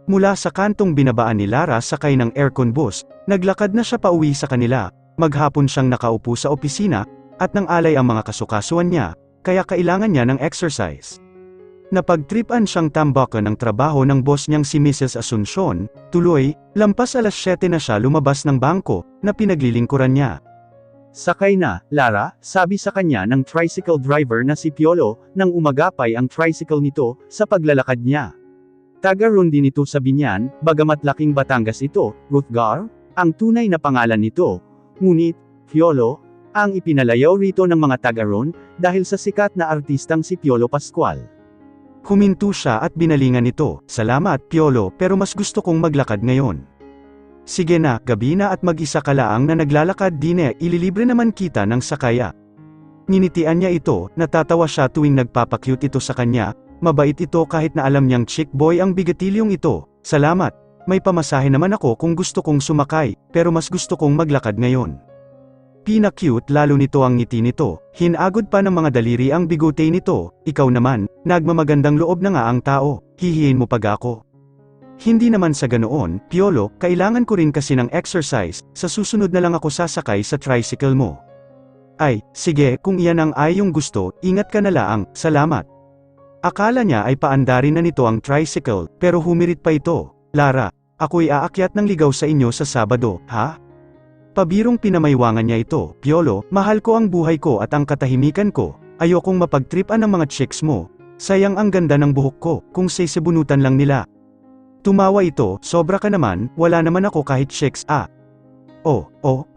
Mula sa kantong binabaan ni Lara sakay ng aircon bus, naglakad na siya pauwi sa kanila. Maghapon siyang nakaupo sa opisina, at nang alay ang mga kasukasuan niya, kaya kailangan niya ng exercise. Napagtripan siyang tambakan ng trabaho ng boss niyang si Mrs. Asuncion, tuloy, lampas alas 7 na siya lumabas ng bangko, na pinaglilingkuran niya. "Sakay na, Lara," sabi sa kanya ng tricycle driver na si Piolo, nang umagapay ang tricycle nito, sa paglalakad niya. Taga roon din ito sa Binyan, bagamat laking Batangas ito, Ruthgar, ang tunay na pangalan nito. Ngunit, Piolo, ang ipinalayaw rito ng mga taga roon, dahil sa sikat na artistang si Piolo Pascual. Huminto siya at binalingan ito, "Salamat, Piolo, pero mas gusto kong maglakad ngayon." "Sige na, gabi na at mag-isa ka laang na naglalakad din ililibre naman kita ng sakaya." Ninitian niya ito, natatawa siya tuwing nagpapakyut ito sa kanya, mabait ito kahit na alam niyang chick boy ang bigatilyong ito. "Salamat, may pamasahe naman ako kung gusto kong sumakay, pero mas gusto kong maglakad ngayon." Pina-cute lalo nito ang ngiti nito, hinagod pa ng mga daliri ang bigote nito. "Ikaw naman, nagmamagandang loob na nga ang tao, hihiin mo pag ako." "Hindi naman sa ganoon, Piolo, kailangan ko rin kasi ng exercise, sa susunod na lang ako sasakay sa tricycle mo." "Ay, sige, kung iyan ang iyong gusto, ingat ka na laang, salamat." Akala niya ay paandarin na nito ang tricycle, pero humirit pa ito. "Lara, ako'y aakyat ng ligaw sa inyo sa Sabado, ha?" Pabirong pinamaywangan niya ito. "Piolo, mahal ko ang buhay ko at ang katahimikan ko, ayokong mapagtripan ng mga chicks mo. Sayang ang ganda ng buhok ko, kung sisibunutan lang nila." Tumawa ito, "Sobra ka naman, wala naman ako kahit chicks ah." Oh,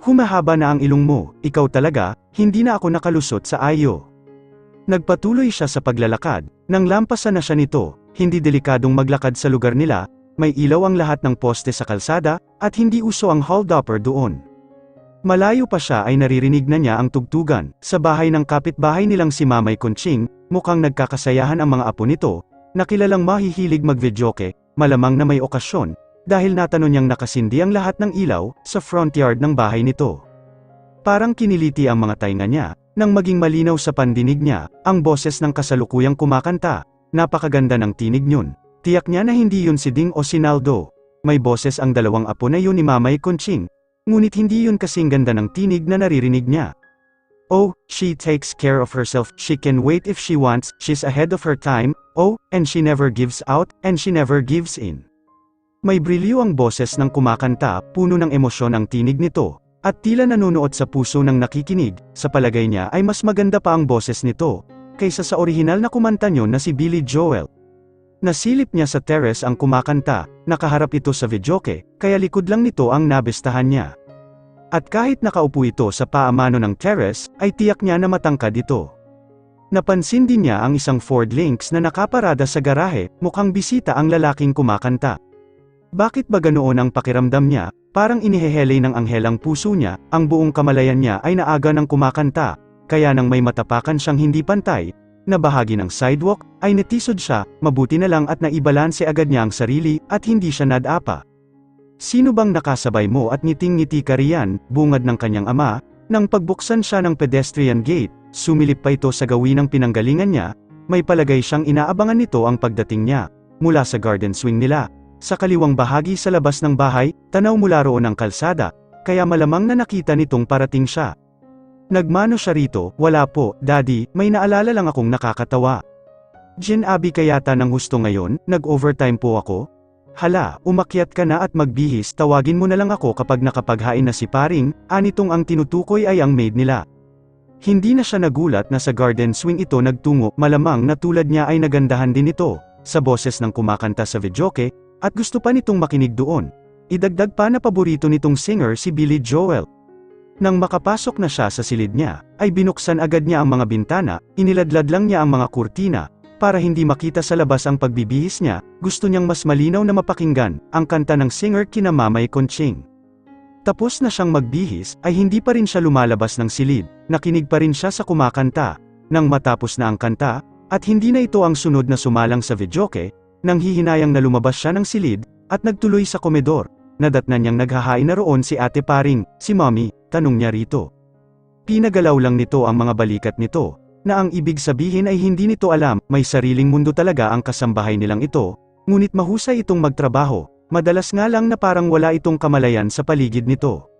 humahaba na ang ilong mo, ikaw talaga, hindi na ako nakalusot sa ayo." Nagpatuloy siya sa paglalakad, nang lampasan na siya nito, hindi delikadong maglakad sa lugar nila, may ilaw ang lahat ng poste sa kalsada, at hindi uso ang hold-upper doon. Malayo pa siya ay naririnig na niya ang tugtugan, sa bahay ng kapitbahay nilang si Mamay Conching, mukhang nagkakasayahan ang mga apo nito, na kilalang mahihilig mag-videoke, malamang na may okasyon, dahil natanong niyang nakasindi ang lahat ng ilaw, sa front yard ng bahay nito. Parang kiniliti ang mga tainga niya, nang maging malinaw sa pandinig niya, ang boses ng kasalukuyang kumakanta. Napakaganda ng tinig niyon. Tiyak niya na hindi yun si Ding o si Naldo. May boses ang dalawang apo na yun ni Mamay Conching. Ngunit hindi yun kasing ganda ng tinig na naririnig niya. "Oh, she takes care of herself, she can wait if she wants, she's ahead of her time, oh, and she never gives out, and she never gives in." May brilyo ang boses ng kumakanta, puno ng emosyon ang tinig nito, at tila nanunuot sa puso ng nakikinig. Sa palagay niya ay mas maganda pa ang boses nito, kaysa sa orihinal na kumanta niyo na si Billy Joel. Nasilip niya sa terrace ang kumakanta, nakaharap ito sa videoke, kaya likod lang nito ang nabestahan niya. At kahit nakaupo ito sa paamano ng terrace, ay tiyak niya na matangkad ito. Napansin din niya ang isang Ford Lynx na nakaparada sa garahe, mukhang bisita ang lalaking kumakanta. Bakit ba ganoon ang pakiramdam niya? Parang inihehelay ng anghel ang puso niya, ang buong kamalayan niya ay naaga ng kumakanta, kaya nang may matapakan siyang hindi pantay, na bahagi ng sidewalk, ay natisod siya, mabuti na lang at naibalanse agad niya ang sarili, at hindi siya nadapa. "Sino bang nakasabay mo at ngiting-ngiti ka riyan?" bungad ng kanyang ama, nang pagbuksan siya ng pedestrian gate, sumilip pa ito sa gawin ng pinanggalingan niya, may palagay siyang inaabangan nito ang pagdating niya, mula sa garden swing nila. Sa kaliwang bahagi sa labas ng bahay, tanaw mula roon ang kalsada, kaya malamang na nakita nitong parating siya. "Nagmano siya rito?" "Wala po, Daddy, may naalala lang akong nakakatawa." "Abi kayata ng husto ngayon, nag-overtime po ako?" "Hala, umakyat ka na at magbihis, tawagin mo na lang ako kapag nakapaghain na si paring." Anitong ang tinutukoy ay ang maid nila. Hindi na siya nagulat na sa garden swing ito nagtungo, malamang na tulad niya ay nagandahan din ito, sa boses ng kumakanta sa videoke, at gusto pa nitong makinig doon. Idagdag pa na paborito nitong singer si Billy Joel. Nang makapasok na siya sa silid niya, ay binuksan agad niya ang mga bintana, iniladlad lang niya ang mga kurtina, para hindi makita sa labas ang pagbibihis niya. Gusto niyang mas malinaw na mapakinggan ang kanta ng singer kina Mamay Conching. Tapos na siyang magbihis, ay hindi pa rin siya lumalabas ng silid, nakinig pa rin siya sa kumakanta. Nang matapos na ang kanta, at hindi na ito ang sunod na sumalang sa videoke, nang hihinayang na lumabas siya ng silid, at nagtuloy sa komedor. Nadatnan niyang naghahain na roon si Ate Paring, si Mommy, tanong niya rito. Pinagalaw lang nito ang mga balikat nito, na ang ibig sabihin ay hindi nito alam, may sariling mundo talaga ang kasambahay nilang ito, Ngunit mahusay itong magtrabaho, madalas nga lang na parang wala itong kamalayan sa paligid nito.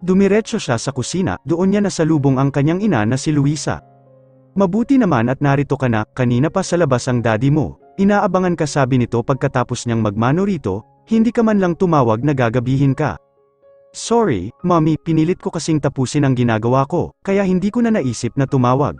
Dumiretso siya sa kusina, doon niya nasalubong ang kanyang ina na si Luisa. Mabuti naman at narito ka na, kanina pa sa labas ang daddy mo. Inaabangan ka, sabi nito pagkatapos niyang magmano rito, hindi ka man lang tumawag na gagabihin ka. Sorry, mommy, pinilit ko kasing tapusin ang ginagawa ko, kaya hindi ko na naisip na tumawag.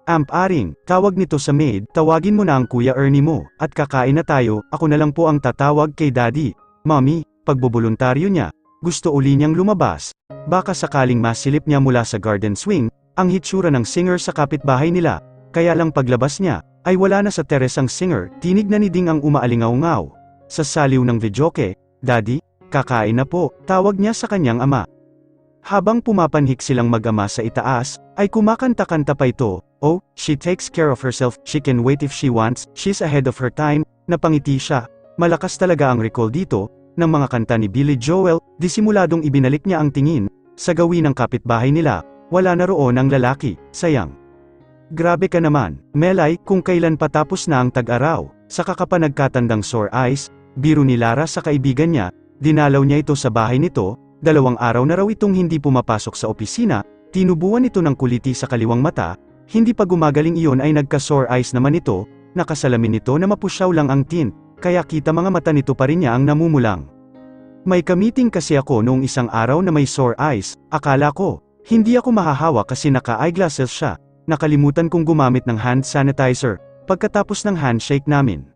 Aring, tawag nito sa maid, tawagin mo na ang Kuya Ernie mo, at kakain na tayo, ako na lang po ang tatawag kay daddy. Mommy, pagboboluntaryo niya, gusto uli niyang lumabas, baka sakaling masilip niya mula sa garden swing, ang hitsura ng singer sa kapitbahay nila, kaya lang paglabas niya, ay wala na sa teres ang singer, tinig na ni Ding ang umaalingaw-ngaw. Sa saliw ng videoke, Daddy, kakain na po, tawag niya sa kanyang ama. Habang pumapanhik silang mag-ama sa itaas, ay kumakanta-kanta pa ito, oh, she takes care of herself, she can wait if she wants, she's ahead of her time, napangiti siya. Malakas talaga ang recall dito, ng mga kanta ni Billy Joel, disimuladong ibinalik niya ang tingin, sa gawin ng kapitbahay nila, wala na roon ang lalaki, sayang. Grabe ka naman, Melay, kung kailan patapos na ang tag-araw, saka ka pa nagkatandang sore eyes, biro ni Lara sa kaibigan niya, dinalaw niya ito sa bahay nito, 2 araw na raw itong hindi pumapasok sa opisina, tinubuan ito ng kuliti sa kaliwang mata, hindi pa gumagaling iyon ay nagka-sore eyes naman ito, nakasalamin nito na mapusyaw lang ang tint, kaya kita mga mata nito pa rin niya ang namumulang. May kamiting kasi ako noong isang araw na may sore eyes, akala ko, hindi ako mahahawa kasi naka-eyeglasses siya. Nakalimutan kong gumamit ng hand sanitizer, pagkatapos ng handshake namin.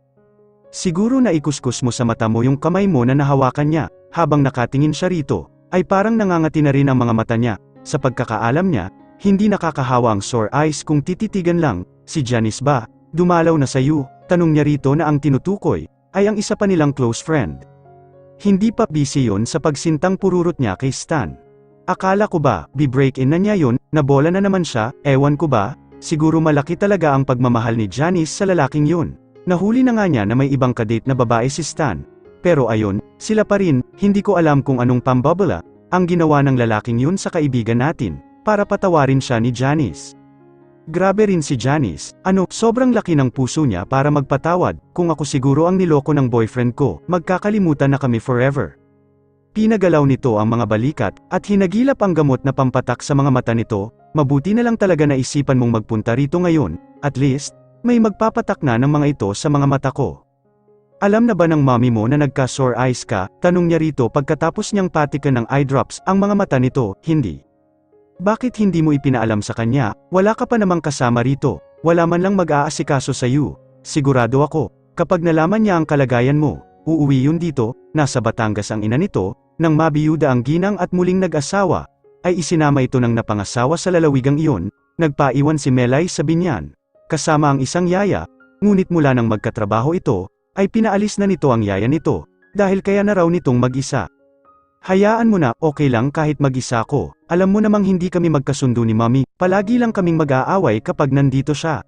Siguro na ikuskus mo sa mata mo yung kamay mo na nahawakan niya, habang nakatingin siya rito, ay parang nangangati na rin ang mga mata niya, sa pagkakaalam niya, hindi nakakahawa ang sore eyes kung tititigan lang, si Janice ba, dumalaw na sayo, tanong niya rito na ang tinutukoy, ay ang isa pa nilang close friend. Hindi pa busy yun sa pagsintang pururot niya kay Stan. Akala ko ba, bi-break-in na niya yun, nabola na naman siya, ewan ko ba, siguro malaki talaga ang pagmamahal ni Janice sa lalaking yun. Nahuli na nga niya na may ibang kadate na babae si Stan. Pero ayun, sila pa rin, hindi ko alam kung anong pambabala, ang ginawa ng lalaking yun sa kaibigan natin, para patawarin siya ni Janice. Grabe rin si Janice, sobrang laki ng puso niya para magpatawad, kung ako siguro ang niloko ng boyfriend ko, magkakalimutan na kami forever. Pinagalaw nito ang mga balikat, at hinagilap ang gamot na pampatak sa mga mata nito, mabuti na lang talaga na isipan mong magpunta rito ngayon, at least, may magpapatak na ng mga ito sa mga mata ko. Alam na ba ng mommy mo na nagka-sore eyes ka, tanong niya rito pagkatapos niyang patikan ng eye drops ang mga mata nito, hindi. Bakit hindi mo ipinaalam sa kanya, wala ka pa namang kasama rito, wala man lang mag-aasikaso sa iyo, sigurado ako, kapag nalaman niya ang kalagayan mo, uuwi yun dito, nasa Batangas ang ina nito, nang mabiyuda ang ginang at muling nag-asawa, ay isinama ito ng napangasawa sa lalawigang iyon, nagpaiwan si Melay sa Binyan, kasama ang isang yaya, ngunit mula nang magkatrabaho ito, ay pinaalis na nito ang yaya nito, dahil kaya na raw nitong mag-isa. Hayaan mo na, okay lang kahit mag-isa ko, alam mo namang hindi kami magkasundo ni mommy, palagi lang kaming mag-aaway kapag nandito siya.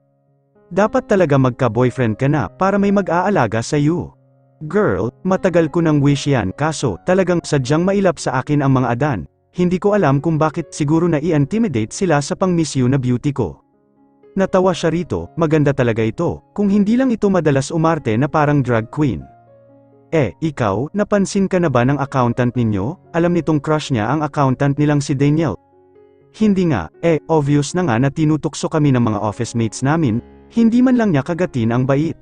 Dapat talaga magka-boyfriend ka na para may mag-aalaga sa iyo. Girl, matagal ko nang wish yan kaso talagang sadyang mailap sa akin ang mga adan, hindi ko alam kung bakit siguro na-i-intimidate sila sa pang-miss you na beauty ko. Natawa siya rito, maganda talaga ito, kung hindi lang ito madalas umarte na parang drag queen. Ikaw, napansin ka na ba ng accountant ninyo? Alam nitong crush niya ang accountant nilang si Daniel. Hindi nga, obvious na nga na tinutokso kami ng mga office mates namin, hindi man lang niya kagatin ang bait.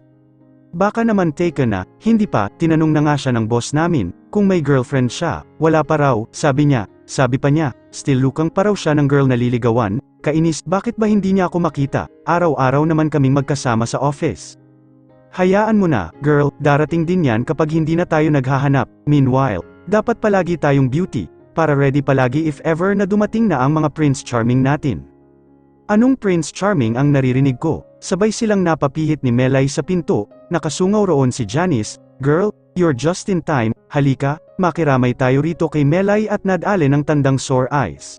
Baka naman taken na, hindi pa, tinanong na nga siya ng boss namin, kung may girlfriend siya, wala pa raw, sabi pa niya, still lukang pa raw siya ng girl na liligawan, kainis, bakit ba hindi niya ako makita, araw-araw naman kaming magkasama sa office. Hayaan mo na, girl, darating din yan kapag hindi na tayo naghahanap, meanwhile, dapat palagi tayong beauty, para ready palagi if ever na dumating na ang mga Prince Charming natin. Anong Prince Charming ang naririnig ko? Sabay silang napapihit ni Melay sa pinto, nakasungaw roon si Janice, girl, you're just in time, halika, makiramay tayo rito kay Melay at nadale ng tandang sore eyes.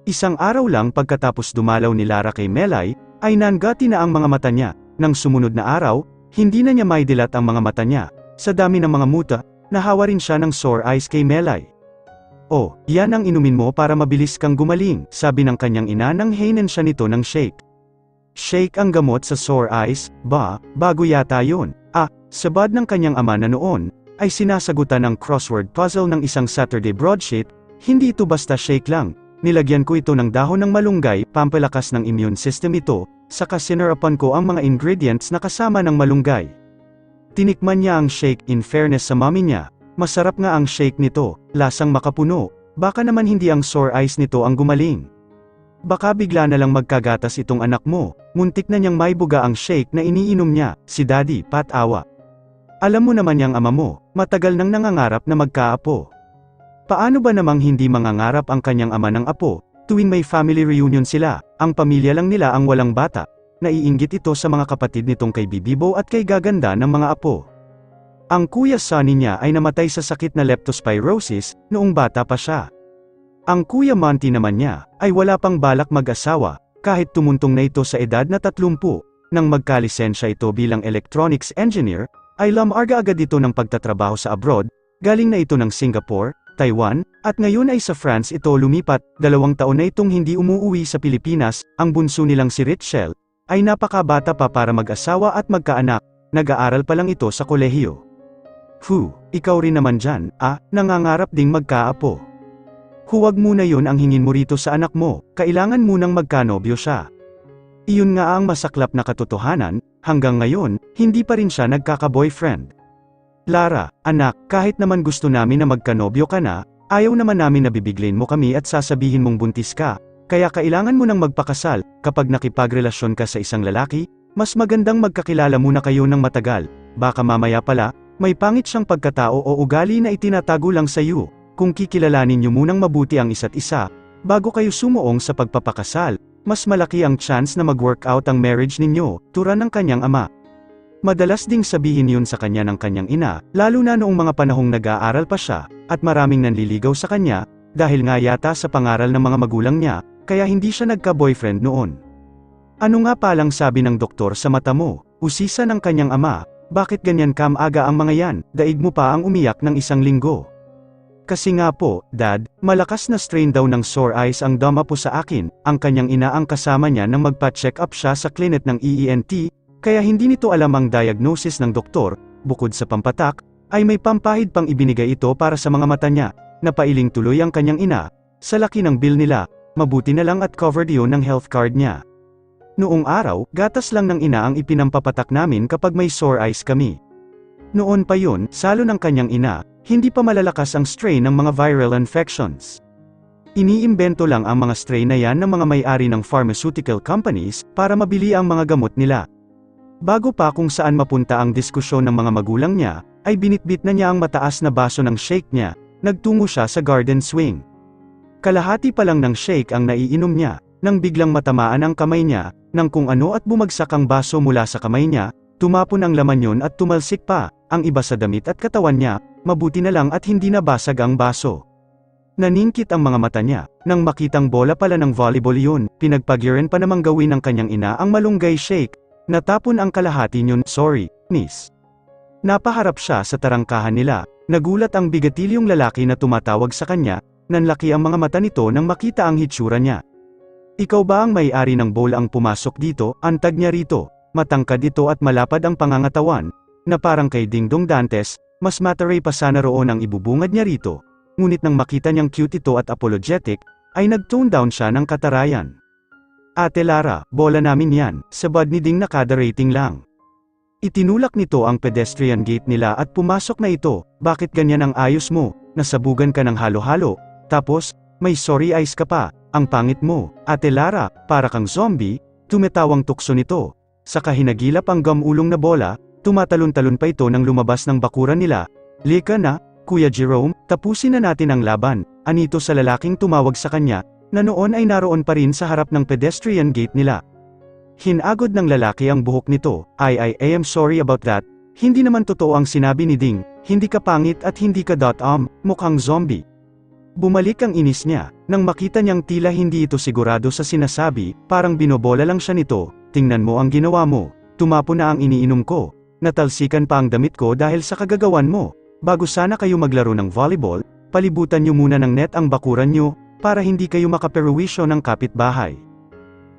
Isang araw lang pagkatapos dumalaw ni Lara kay Melay, ay nangati na ang mga mata niya, nang sumunod na araw, hindi na niya maidilat ang mga mata niya, sa dami ng mga muta, nahawa rin siya ng sore eyes kay Melay. Oh, yan ang inumin mo para mabilis kang gumaling, sabi ng kanyang ina nang hainin siya nito ng shake. Shake ang gamot sa sore eyes, bago yata yun. Sabad ng kanyang ama na noon, ay sinasagutan ang crossword puzzle ng isang Saturday broadsheet, hindi ito basta shake lang. Nilagyan ko ito ng dahon ng malunggay, pampalakas ng immune system ito, saka sinarapan ko ang mga ingredients na kasama ng malunggay. Tinikman niya ang shake, in fairness sa mommy niya, masarap nga ang shake nito, lasang makapuno, baka naman hindi ang sore eyes nito ang gumaling. Baka bigla na lang magkagatas itong anak mo, muntik na niyang maibuga ang shake na iniinom niya, si Daddy, patawa. Alam mo naman yang ama mo, matagal nang nangangarap na magkaapo. Paano ba namang hindi mangangarap ang kanyang ama ng apo, tuwing may family reunion sila, ang pamilya lang nila ang walang bata. Naiinggit ito sa mga kapatid nitong kay Bibibo at kay Gaganda ng mga apo. Ang kuya Sonny niya ay namatay sa sakit na leptospirosis, noong bata pa siya. Ang kuya Monty naman niya, ay wala pang balak mag-asawa, kahit tumuntong na ito sa edad na 30, nang magkalisensya ito bilang electronics engineer, ay lamarga agad ito ng pagtatrabaho sa abroad, galing na ito ng Singapore, Taiwan, at ngayon ay sa France ito lumipat. 2 taon na itong hindi umuuwi sa Pilipinas. Ang bunso nilang si Richelle, ay napakabata pa para mag-asawa at magkaanak, nag-aaral pa lang ito sa kolehiyo. Ikaw rin naman dyan, nangangarap ding magkaapo. Huwag muna yun ang hingin mo rito sa anak mo, kailangan munang magkanobyo siya. Iyon nga ang masaklap na katotohanan, hanggang ngayon, hindi pa rin siya nagkaka-boyfriend. Lara, anak, kahit naman gusto namin na magkanobyo ka na, ayaw naman namin na bibiglin mo kami at sasabihin mong buntis ka, kaya kailangan mo nang magpakasal. Kapag nakipagrelasyon ka sa isang lalaki, mas magandang magkakilala muna kayo ng matagal, baka mamaya pala, may pangit siyang pagkatao o ugali na itinatago lang sa iyo. Kung kikilalanin niyo munang mabuti ang isa't isa, bago kayo sumuong sa pagpapakasal, mas malaki ang chance na mag-workout ang marriage ninyo, tura ng kanyang ama. Madalas ding sabihin yun sa kanya ng kanyang ina, lalo na noong mga panahong nag-aaral pa siya, at maraming nanliligaw sa kanya, dahil nga yata sa pangaral ng mga magulang niya, kaya hindi siya nagka-boyfriend noon. Ano nga palang sabi ng doktor sa mata mo? Usisa ng kanyang ama, bakit ganyan aga ang mga yan, daig mo pa ang umiyak ng 1 linggo. Kasi nga po, Dad, malakas na strain daw ng sore eyes ang dama po sa akin. Ang kanyang ina ang kasama niya nang magpa-check up siya sa klinik ng EENT, kaya hindi nito alam ang diagnosis ng doktor. Bukod sa pampatak, ay may pampahid pang ibinigay ito para sa mga mata niya. Napailing tuloy ang kanyang ina, sa laki ng bill nila, mabuti na lang at covered yun ng health card niya. Noong araw, gatas lang ng ina ang ipinampapatak namin kapag may sore eyes kami. Noon pa yun, salo ng kanyang ina, hindi pa malalakas ang strain ng mga viral infections. Iniimbento lang ang mga strain na yan ng mga may-ari ng pharmaceutical companies, para mabili ang mga gamot nila. Bago pa kung saan mapunta ang diskusyon ng mga magulang niya, ay binitbit na niya ang mataas na baso ng shake niya, nagtungo siya sa garden swing. Kalahati pa lang ng shake ang naiinom niya, nang biglang matamaan ang kamay niya, nang kung ano at bumagsak ang baso mula sa kamay niya, tumapon ang laman yon at tumalsik pa, ang iba sa damit at katawan niya, mabuti na lang at hindi nabasag ang baso. Naningkit ang mga mata niya, nang makitang bola pala ng volleyball yun, pinagpagyaran pa namang gawin ng kanyang ina ang malunggay shake, natapon ang kalahati niyon, miss. Napaharap siya sa tarangkahan nila, nagulat ang bigatilyong lalaki na tumatawag sa kanya, nanlaki ang mga mata nito nang makita ang hitsura niya. Ikaw ba ang may-ari ng bowl ang pumasok dito? Antag niya rito, matangkad ito at malapad ang pangangatawan, na parang kay Dingdong Dantes, mas mataray pa sana roon ang ibubungad niya rito. Ngunit nang makita niyang cute ito at apologetic, ay nag-tone down siya ng katarayan. Ate Lara, bola namin yan, sabad ni Ding nakada rating lang. Itinulak nito ang pedestrian gate nila at pumasok na ito. Bakit ganyan ang ayos mo? Nasabugan ka ng halo-halo, tapos, may sorry eyes ka pa, ang pangit mo. Ate Lara, para kang zombie, tumitawang tukso nito. Saka hinagilap ang gamulong na bola, tumatalon-talon pa ito nang lumabas ng bakuran nila. Lika na, Kuya Jerome, tapusin na natin ang laban, anito sa lalaking tumawag sa kanya, na noon ay naroon pa rin sa harap ng pedestrian gate nila. Hinagod ng lalaki ang buhok nito. I am sorry about that, hindi naman totoo ang sinabi ni Ding, hindi ka pangit at hindi ka mukhang zombie. Bumalik ang inis niya, nang makita niyang tila hindi ito sigurado sa sinasabi, parang binobola lang siya nito. Tingnan mo ang ginawa mo, tumapo na ang iniinom ko, natalsikan pa ang damit ko dahil sa kagagawan mo. Bago sana kayo maglaro ng volleyball, palibutan niyo muna ng net ang bakuran niyo, para hindi kayo makaperwisyo ng kapitbahay.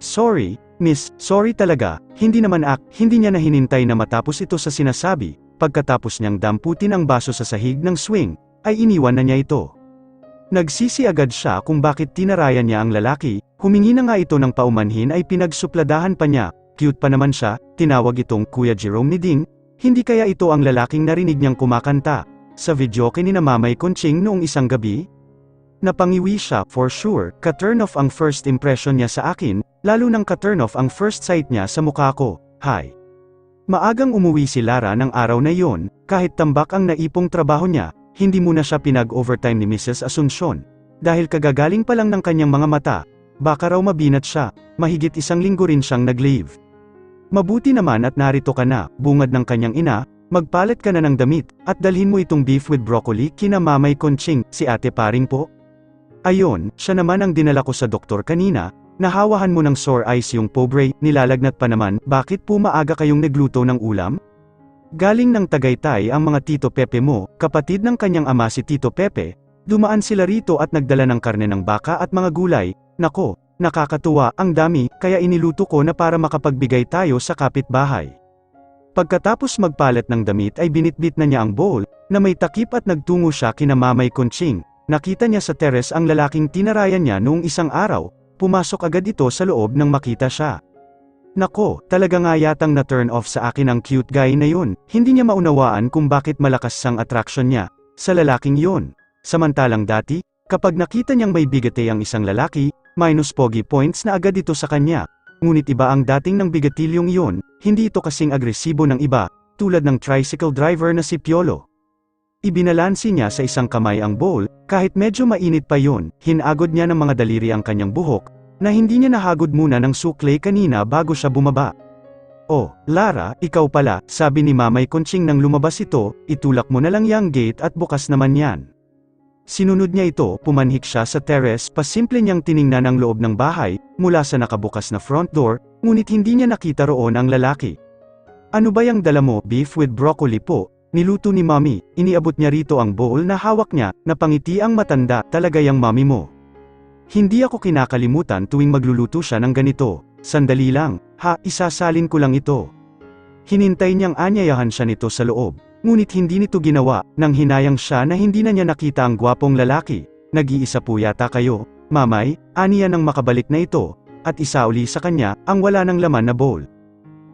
Sorry, Miss, sorry talaga, hindi niya na hinintay na matapos ito sa sinasabi, pagkatapos niyang damputin ang baso sa sahig ng swing, ay iniwan na niya ito. Nagsisi agad siya kung bakit tinarayan niya ang lalaki, humingi na nga ito ng paumanhin ay pinagsupladahan pa niya, cute pa naman siya, tinawag itong Kuya Jerome ni Ding, hindi kaya ito ang lalaking narinig niyang kumakanta, sa videoke ni na Mamay Conching noong isang gabi? Napangiwi siya, for sure, ka-turn off ang first impression niya sa akin, lalo nang ka-turn off ang first sight niya sa mukha ko. Hi. Maagang umuwi si Lara ng araw na iyon, kahit tambak ang naipong trabaho niya, hindi muna siya pinag-overtime ni Mrs. Asuncion. Dahil kagagaling pa lang ng kanyang mga mata, baka raw mabinat siya, mahigit 1 linggo rin siyang nag-leave. Mabuti naman at narito ka na, bungad ng kanyang ina, magpalit ka na ng damit, at dalhin mo itong beef with broccoli kina Mamay Conching, si Ate Paring po. Ayon, siya naman ang dinala ko sa doktor kanina, nahawahan mo ng sore eyes yung pobre, nilalagnat pa naman, bakit po maaga kayong nagluto ng ulam? Galing ng Tagaytay ang mga Tito Pepe mo, kapatid ng kanyang ama si Tito Pepe, dumaan sila rito at nagdala ng karne ng baka at mga gulay, nako, nakakatuwa, ang dami, kaya iniluto ko na para makapagbigay tayo sa kapitbahay. Pagkatapos magpalit ng damit ay binitbit na niya ang bowl, na may takip at nagtungo siya kina Mamay Conching. Nakita niya sa teres ang lalaking tinarayan niya noong isang araw, pumasok agad ito sa loob nang makita siya. Nako, talaga nga yatang na-turn off sa akin ang cute guy na yun, hindi niya maunawaan kung bakit malakas ang attraction niya, sa lalaking yun. Samantalang dati, kapag nakita niyang may bigate ang isang lalaki, minus pogi points na agad ito sa kanya. Ngunit iba ang dating ng bigatilyong yun, hindi ito kasing agresibo ng iba, tulad ng tricycle driver na si Piolo. Ibinalansi niya sa isang kamay ang bowl, kahit medyo mainit pa yun, hinagod niya ng mga daliri ang kanyang buhok, na hindi niya nahagod muna ng sukle kanina bago siya bumaba. Oh, Lara, ikaw pala, sabi ni Mamay Conching nang lumabas ito, itulak mo na lang yang gate at bukas naman yan. Sinunod niya ito, pumanhik siya sa terrace, pasimple niyang tiningnan ang loob ng bahay, mula sa nakabukas na front door, ngunit hindi niya nakita roon ang lalaki. Ano ba yang dala mo? Beef with broccoli po. Niluto ni Mommy, iniabot niya rito ang bowl na hawak niya, napangiti ang matanda, talaga yang Mommy mo. Hindi ako kinakalimutan tuwing magluluto siya ng ganito, sandali lang, ha, isasalin ko lang ito. Hinintay niyang anyayahan siya nito sa loob, ngunit hindi nito ginawa, nang hinayang siya na hindi na niya nakita ang gwapong lalaki, nag-iisa po yata kayo, Mamay, aniya nang makabalik na ito, at isauli sa kanya, ang wala ng laman na bowl.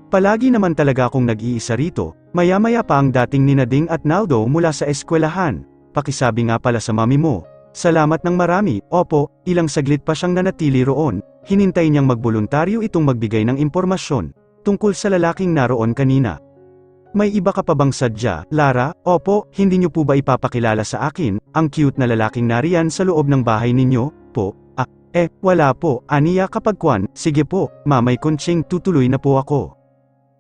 Palagi naman talaga akong nag-iisa rito, maya-maya pa ang dating ni Nading at Naldo mula sa eskwelahan. Pakisabi nga pala sa mami mo. Salamat ng marami, opo, ilang saglit pa siyang nanatili roon, hinintay niyang magboluntaryo itong magbigay ng impormasyon, tungkol sa lalaking naroon kanina. May iba ka pa bang sadya, Lara? Opo, hindi niyo po ba ipapakilala sa akin, ang cute na lalaking nariyan sa loob ng bahay ninyo, po? Wala po, aniya kapag kwan, sige po, Mamay Conching, tutuloy na po ako.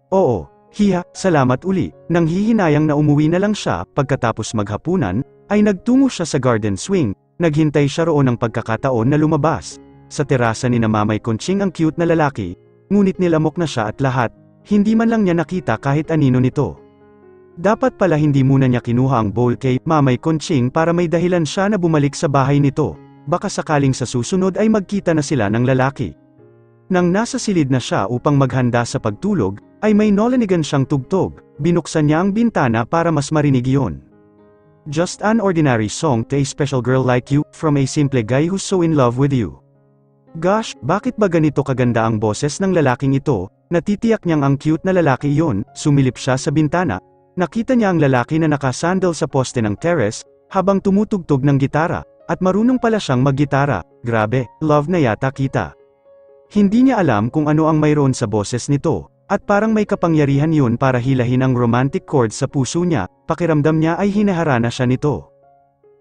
Oo, hiya, salamat uli. Nang hihinayang na umuwi na lang siya, pagkatapos maghapunan, ay nagtungo siya sa garden swing, naghintay siya roon ng pagkakataon na lumabas. Sa terasa ni na Mamay Conching ang cute na lalaki, ngunit nilamok na siya at lahat, hindi man lang niya nakita kahit anino nito. Dapat pala hindi muna niya kinuha ang bowl kay Mamay Conching para may dahilan siya na bumalik sa bahay nito, baka sakaling sa susunod ay magkita na sila ng lalaki. Nang nasa silid na siya upang maghanda sa pagtulog, ay may nolanigan siyang tugtog, binuksan niya ang bintana para mas marinig iyon. Just an ordinary song to a special girl like you, from a simple guy who's so in love with you. Gosh, bakit ba ganito kaganda ang boses ng lalaking ito? Natitiyak niyang ang cute na lalaki iyon, sumilip siya sa bintana, nakita niya ang lalaki na nakasandal sa poste ng terrace, habang tumutugtog ng gitara, at marunong pala siyang maggitara, grabe, love na yata kita. Hindi niya alam kung ano ang mayroon sa boses nito. At parang may kapangyarihan yun para hilahin ang romantic chords sa puso niya, pakiramdam niya ay hinaharana siya nito.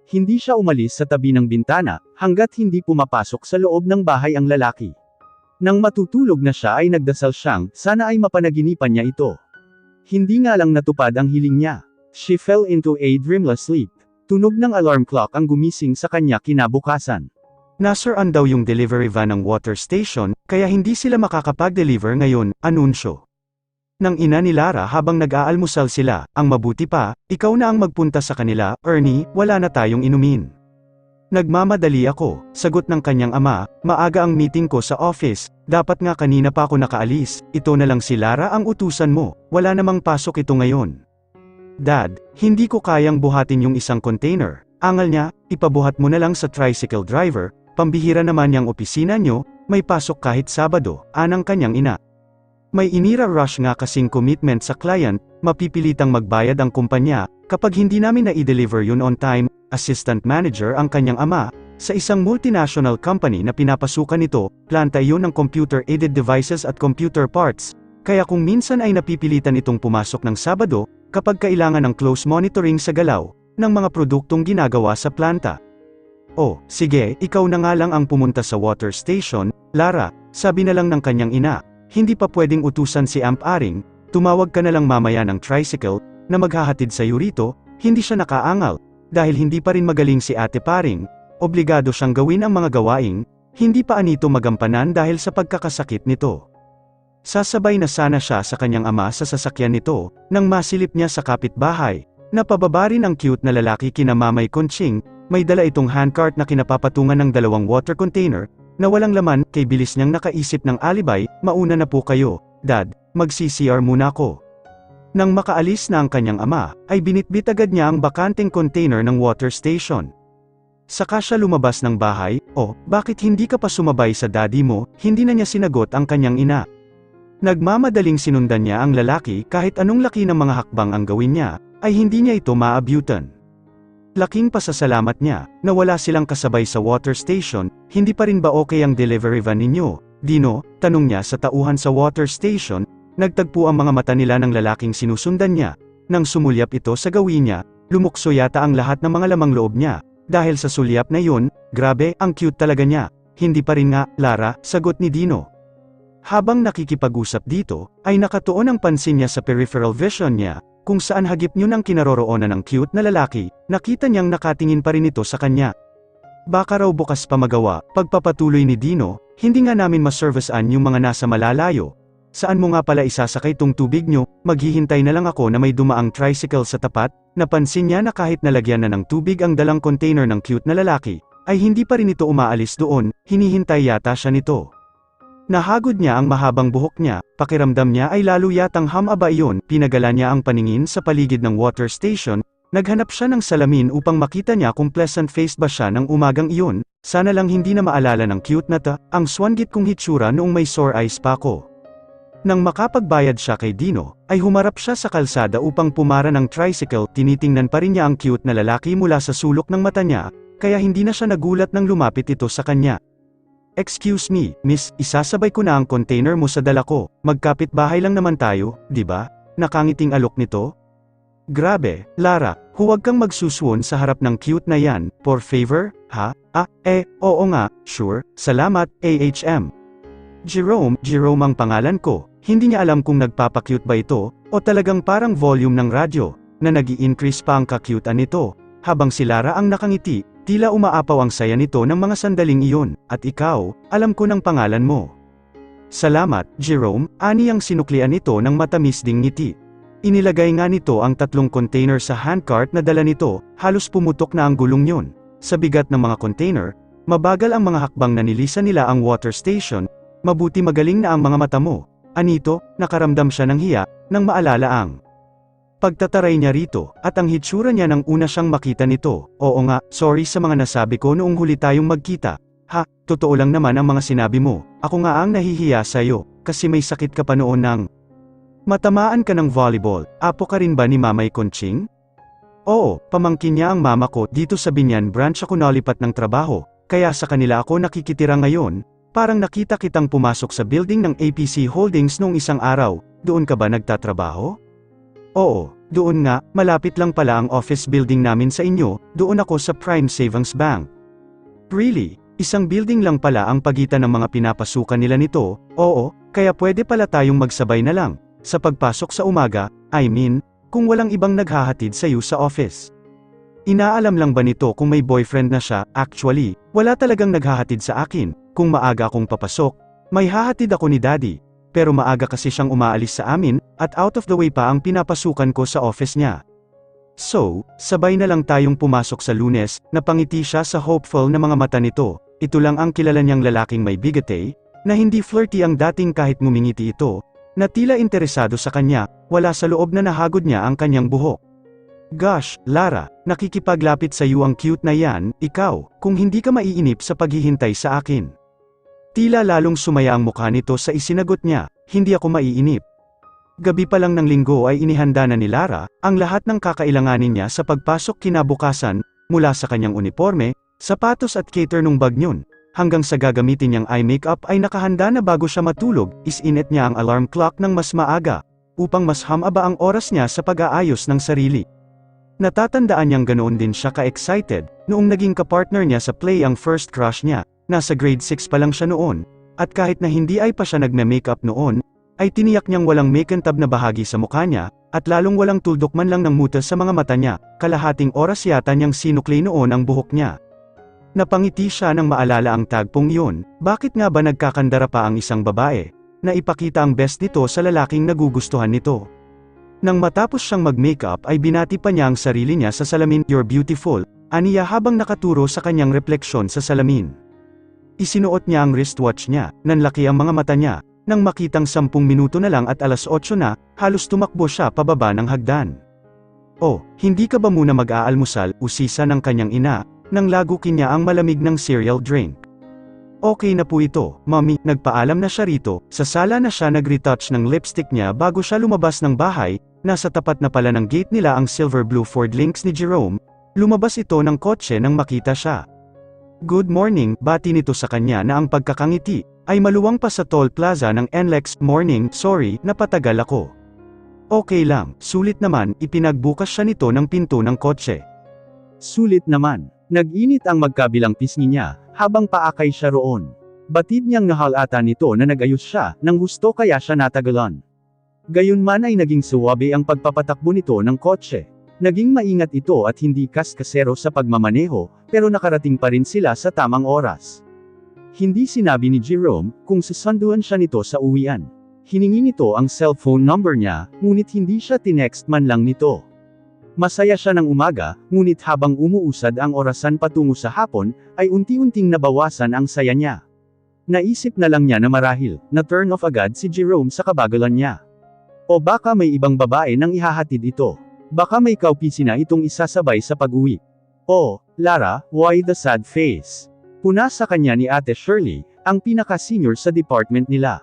Hindi siya umalis sa tabi ng bintana, hanggat hindi pumapasok sa loob ng bahay ang lalaki. Nang matutulog na siya ay nagdasal siyang, sana ay mapanaginipan niya ito. Hindi nga lang natupad ang hiling niya. She fell into a dreamless sleep. Tunog ng alarm clock ang gumising sa kanya kinabukasan. Nasiraan daw yung delivery van ng water station, kaya hindi sila makakapag-deliver ngayon, anunsyo. Nang ina ni Lara habang nag-aalmusal sila, ang mabuti pa, ikaw na ang magpunta sa kanila, Ernie, wala na tayong inumin. Nagmamadali ako, sagot ng kanyang ama, maaga ang meeting ko sa office, dapat nga kanina pa ako nakaalis, ito na lang si Lara ang utusan mo, wala namang pasok ito ngayon. Dad, hindi ko kayang buhatin yung isang container, angal niya, ipabuhat mo na lang sa tricycle driver, pambihira naman yung opisina nyo, may pasok kahit Sabado, anang kanyang ina. May inira-rush nga kasing commitment sa client, mapipilitang magbayad ang kumpanya, kapag hindi namin na-i-deliver yun on time. Assistant manager ang kanyang ama, sa isang multinational company na pinapasukan nito, planta iyon ng computer-aided devices at computer parts, kaya kung minsan ay napipilitan itong pumasok ng Sabado, kapag kailangan ng close monitoring sa galaw, ng mga produktong ginagawa sa planta. Oh, sige, ikaw na nga lang ang pumunta sa water station, Lara, sabi na lang ng kanyang ina, hindi pa pwedeng utusan si Amp Aring, tumawag ka na lang mamaya ng tricycle, na maghahatid sa iyo rito, hindi siya nakaangal. Dahil hindi pa rin magaling si Ate Paring, obligado siyang gawin ang mga gawaing, hindi pa anito magampanan dahil sa pagkakasakit nito. Sasabay na sana siya sa kanyang ama sa sasakyan nito, nang masilip niya sa kapitbahay, na pababa rin ang cute na lalaki kina Mamay Conching, may dala itong handcart na kinapapatungan ng 2 water container, na walang laman, kay bilis niyang nakaisip ng alibay, mauna na po kayo, Dad, mag-CCR muna ako. Nang makaalis na ang kanyang ama, ay binitbit agad niya ang bakanteng container ng water station. Saka siya lumabas ng bahay, oh, bakit hindi ka pa sumabay sa daddy mo, hindi na niya sinagot ang kanyang ina. Nagmamadaling sinundan niya ang lalaki kahit anong laki ng mga hakbang ang gawin niya, ay hindi niya ito maabutan. Laking pasasalamat niya, na wala silang kasabay sa water station, hindi pa rin ba okay ang delivery van ninyo, Dino, tanong niya sa tauhan sa water station. Nagtagpo ang mga mata nila ng lalaking sinusundan niya. Nang sumulyap ito sa gawin niya, lumukso yata ang lahat ng mga lamang loob niya. Dahil sa sulyap na yun, grabe, ang cute talaga niya. Hindi pa rin nga, Lara, sagot ni Dino. Habang nakikipag-usap dito, ay nakatuon ang pansin niya sa peripheral vision niya, kung saan hagip niyo ng kinaroroonan ng cute na lalaki, nakita niyang nakatingin pa rin ito sa kanya. Baka raw bukas pa magawa, pagpapatuloy ni Dino, hindi nga namin maservicean yung mga nasa malalayo. Saan mo nga pala isasakay tong tubig nyo, maghihintay na lang ako na may dumaang tricycle sa tapat, napansin niya na kahit nalagyan na ng tubig ang dalang container ng cute na lalaki, ay hindi pa rin ito umaalis doon, hinihintay yata siya nito. Nahagod niya ang mahabang buhok niya, pakiramdam niya ay lalo yatang hamaba iyon, pinagala niya ang paningin sa paligid ng water station, naghanap siya ng salamin upang makita niya kung pleasant-faced ba siya ng umagang iyon, sana lang hindi na maalala ng cute na ang swanggit kong hitsura noong may sore eyes pa ko. Nang makapagbayad siya kay Dino, ay humarap siya sa kalsada upang pumara ng tricycle, tinitingnan pa rin niya ang cute na lalaki mula sa sulok ng mata niya, kaya hindi na siya nagulat nang lumapit ito sa kanya. Excuse me, miss, isasabay ko na ang container mo sa dala ko, magkapit-bahay lang naman tayo, di ba? Nakangiting alok nito. Grabe, Lara, huwag kang magsuswon sa harap ng cute na yan, for favor, ha? Oo nga, sure, salamat, AHM. Jerome ang pangalan ko, hindi niya alam kung nagpapakyut ba ito, o talagang parang volume ng radyo, na nag-i-increase pa ang kakyutan nito, habang si Lara ang nakangiti, tila umaapaw ang saya nito ng mga sandaling iyon, at ikaw, alam ko ng pangalan mo. Salamat, Jerome, ani ang sinuklian nito ng matamis ding ngiti. Inilagay nga nito ang 3 container sa handcart na dala nito, halos pumutok na ang gulong yun. Sa bigat ng mga container, mabagal ang mga hakbang na nilisan nila ang water station, mabuti magaling na ang mga mata mo. Anito, nakaramdam siya ng hiya, nang maalala ang pagtataray niya rito, at ang hitsura niya nang una siyang makita nito. Oo nga, sorry sa mga nasabi ko noong huli tayong magkita. Ha, totoo lang naman ang mga sinabi mo, ako nga ang nahihiya sa'yo, kasi may sakit ka pa noon nang matamaan ka ng volleyball. Apo ka rin ba ni Mamay Conching? Oo, pamangkin niya ang mama ko, dito sa Binyan branch ako nalipat ng trabaho, kaya sa kanila ako nakikitira ngayon. Parang nakita kitang pumasok sa building ng APC Holdings noong isang araw, doon ka ba nagtatrabaho? Oo, doon nga, malapit lang pala ang office building namin sa inyo, doon ako sa Prime Savings Bank. Really? Isang building lang pala ang pagitan ng mga pinapasukan nila nito, oo, kaya pwede pala tayong magsabay na lang, sa pagpasok sa umaga, I mean, kung walang ibang naghahatid sa iyo sa office. Inaalam lang ba nito kung may boyfriend na siya? Actually, wala talagang naghahatid sa akin. Kung maaga akong papasok, may hahatid ako ni Daddy, pero maaga kasi siyang umaalis sa amin, at out of the way pa ang pinapasukan ko sa office niya. So, sabay na lang tayong pumasok sa Lunes, napangiti siya sa hopeful na mga mata nito. Ito lang ang kilala niyang lalaking may bigate, na hindi flirty ang dating kahit ngumingiti ito, na tila interesado sa kanya, wala sa loob na nahagod niya ang kanyang buhok. Gosh, Lara, nakikipaglapit sa iyo ang cute na yan, ikaw, kung hindi ka maiinip sa paghihintay sa akin. Tila lalong sumaya ang mukha nito sa isinagot niya, hindi ako maiinip. Gabi pa lang ng Linggo ay inihanda na ni Lara, ang lahat ng kakailanganin niya sa pagpasok kinabukasan, mula sa kanyang uniforme, sapatos at cater nung bag niyon, hanggang sa gagamitin niyang eye makeup ay nakahanda na bago siya matulog, isinit niya ang alarm clock ng mas maaga, upang mas hamaba ang oras niya sa pag-aayos ng sarili. Natatandaan niyang ganoon din siya ka-excited, noong naging kapartner niya sa play ang first crush niya, nasa grade 6 pa lang siya noon, at kahit na hindi ay pa siya nagme-makeup noon, ay tiniyak niyang walang makintab na bahagi sa mukha niya, at lalong walang tuldok man lang ng muta sa mga mata niya, kalahating oras yata niyang sinukli noon ang buhok niya. Napangiti siya nang maalala ang tagpong iyon, bakit nga ba nagkakandara pa ang isang babae, na ipakita ang best nito sa lalaking nagugustuhan nito. Nang matapos siyang mag-makeup ay binati pa niya ang sarili niya sa salamin, "You're beautiful," aniya habang nakaturo sa kanyang refleksyon sa salamin. Isinuot niya ang wristwatch niya, nanlaki ang mga mata niya, nang makitang 10 minuto na lang at alas 8 na, halos tumakbo siya pababa ng hagdan. "Oh, hindi ka ba muna mag-aalmusal?" usisa ng kanyang ina, nang lagukin niya ang malamig ng cereal drink. "Okay na po ito, Mommy," nagpaalam na siya rito, sa sala na siya nag-retouch ng lipstick niya bago siya lumabas ng bahay, nasa tapat na pala ng gate nila ang silver blue Ford Lynx ni Jerome, lumabas ito ng kotse nang makita siya. "Good morning," bati nito sa kanya na ang pagkakangiti, ay maluwang pa sa toll plaza ng NLEX, "Morning, sorry, napatagal ako." "Okay lang, sulit naman," ipinagbukas siya nito ng pinto ng kotse. Sulit naman. Nag-init ang magkabilang pisngi niya, habang paakay siya roon. Batid niyang nahalata nito na nag-ayos siya, nang husto kaya siya natagalan. Gayunman ay naging suwabe ang pagpapatakbo nito ng kotse. Naging maingat ito at hindi kaskasero sa pagmamaneho, pero nakarating pa rin sila sa tamang oras. Hindi sinabi ni Jerome, kung susunduan siya nito sa uwian. Hiningi nito ang cellphone number niya, ngunit hindi siya tinext man lang nito. Masaya siya ng umaga, ngunit habang umuusad ang orasan patungo sa hapon, ay unti-unting nabawasan ang saya niya. Naisip na lang niya na marahil, na-turn off agad si Jerome sa kabagalan niya. O baka may ibang babae nang ihahatid ito. Baka may kaupisi na itong isasabay sa pag-uwi. Oh, Lara, why the sad face? Puna sa kanya ni Ate Shirley, ang pinaka-senior sa department nila.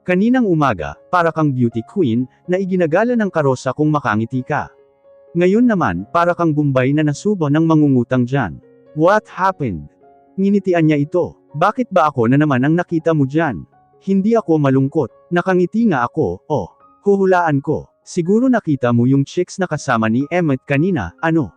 Kaninang umaga, para kang beauty queen, na iginagala ng karosa kung makangiti ka. Ngayon naman, para kang Bombay na nasubo ng mangungutang dyan. What happened? Nginitian niya ito. Bakit ba ako na naman ang nakita mo dyan? Hindi ako malungkot. Nakangiti nga ako, oh. Huhulaan ko. Siguro nakita mo yung chicks na kasama ni Emmett kanina, ano?